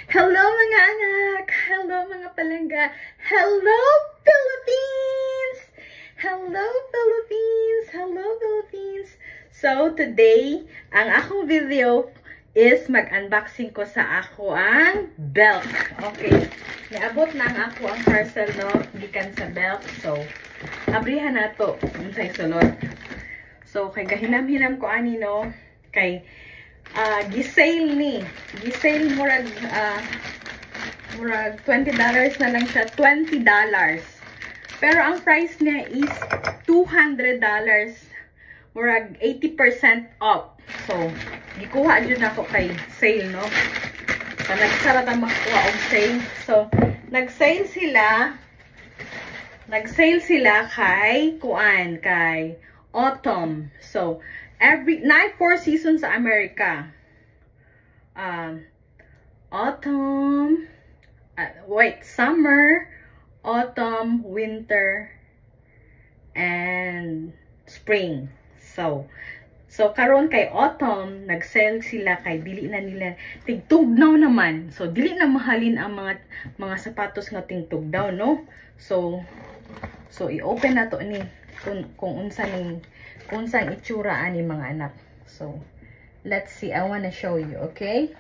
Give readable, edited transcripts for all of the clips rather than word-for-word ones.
Hello mga anak! Hello mga palangga! Hello Philippines! Hello Philippines! Hello Philippines! So today, ang akong video is mag-unboxing ko sa ako ang belt. Okay. Naabot na ang ako ang parcel, no? Gikan sa belt. So, abrihan na to. Unsay sulod. So, kay gahinam-hinam ko ani, no? Kay gisale ni. Gisale murag $20 na lang siya. $20. Pero ang price niya is $200. Murag 80% off. So, gikuha dyan ako kay sale, no? So, nagsarat ang makuha og sale. So, nag-sale sila kay kuan, kay autumn. So, night 4 seasons sa America. Autumn, summer, autumn, winter, and spring. So karon kay autumn, nag-sell sila kay dili na nila tigtugnaw naman. So dili na mahalin ang mga sapatos nga tingtugnaw, no? So i-open na to ni kung unsang itsura ani mga anak. So let's see. I wanna show you, okay?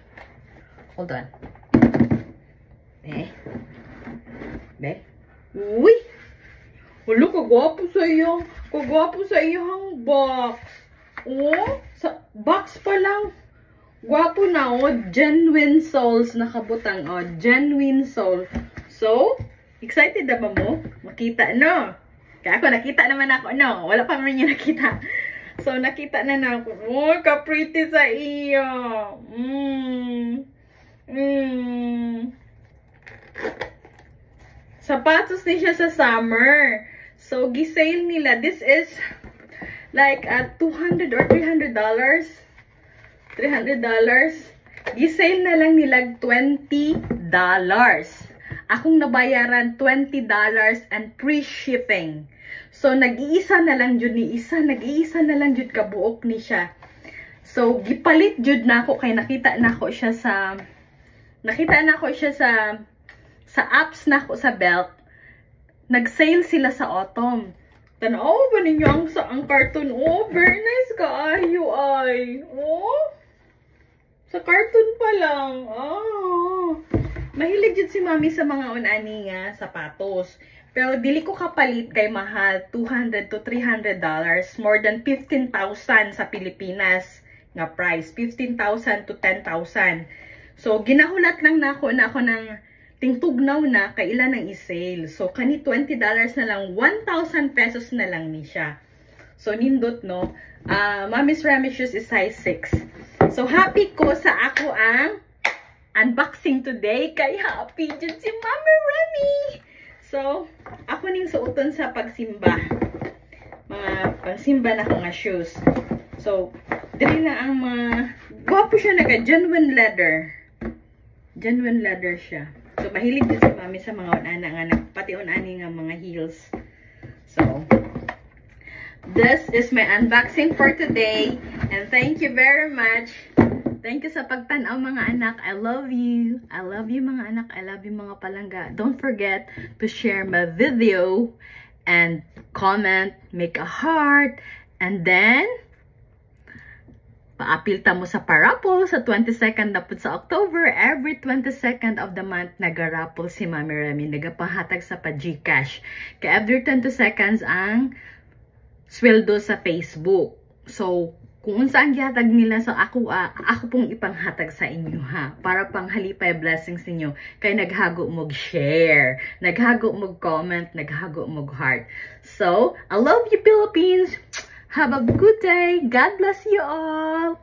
Hold on. Uy! Wala, kagwapo sa iyo. Kagwapo sa iyong box. Oh, sa box pa lang. Gwapo na, oh. Genuine soles nakabutang, oh. Genuine soul. So, excited na ba mo? Makita, no? Kaya ako, nakita naman ako, no? Wala pa man yung nakita. So, nakita na ako. Oh, ka-pretty sa iyo. Sapatos ni siya sa summer. So, gisale nila. This is like $200 or $300. $300. Gisale na lang nila $20. Akong nabayaran $20 and pre-shipping. So, nag-iisa na lang jud ni isa. Nag-iisa na lang jud kabuok ni siya. So, gipalit jud na ako kay nakita na ako siya sa apps na ako sa belt. Nag-sale sila sa autumn. Tanaw ba ninyo ang cartoon? Oh, very nice kaayo ay. Oh, sa cartoon pa lang. Oh, mahilig jud si mami sa mga unani nga sapatos. Pero dili ko kapalit kay mahal. $200 to $300. More than 15,000 sa Pilipinas nga price. 15,000 to 10,000. So, ginahulat lang na ako ng tingtugnaw na kailan ang i-sale. So, kani $20 na lang, 1,000 pesos na lang ni siya. So, nindot, no? Mommy's Remy shoes is size 6. So, happy ko sa ako ang unboxing today. Kay happy dyan si Mommy Remy. So, ako ning suoton sa pagsimba. Mga pagsimba na ko nga shoes. So, dili na ang mga... Gwapo siya naka-genuine leather. Genuine leather siya. So, mahilig din si mami sa mga unana nga, pati unani nga mga heels. So, this is my unboxing for today. And thank you very much. Thank you sa pagtanaw mga anak. I love you. I love you mga anak. I love you mga palangga. Don't forget to share my video and comment, make a heart, and then paapilta mo sa parapol sa 22nd dapat sa October. Every 22nd of the month, nagarapol si Mami Remy. Nagapahatag sa pa-Gcash. Kaya every 20 seconds ang sweldo sa Facebook. So, kung saan gihatag nila, so ako pong ipanghatag sa inyo, ha. Para pang halipay blessings ninyo. Kaya naghago mog share, naghago mog comment, naghago mog heart. So, I love you Philippines! Have a good day. God bless you all.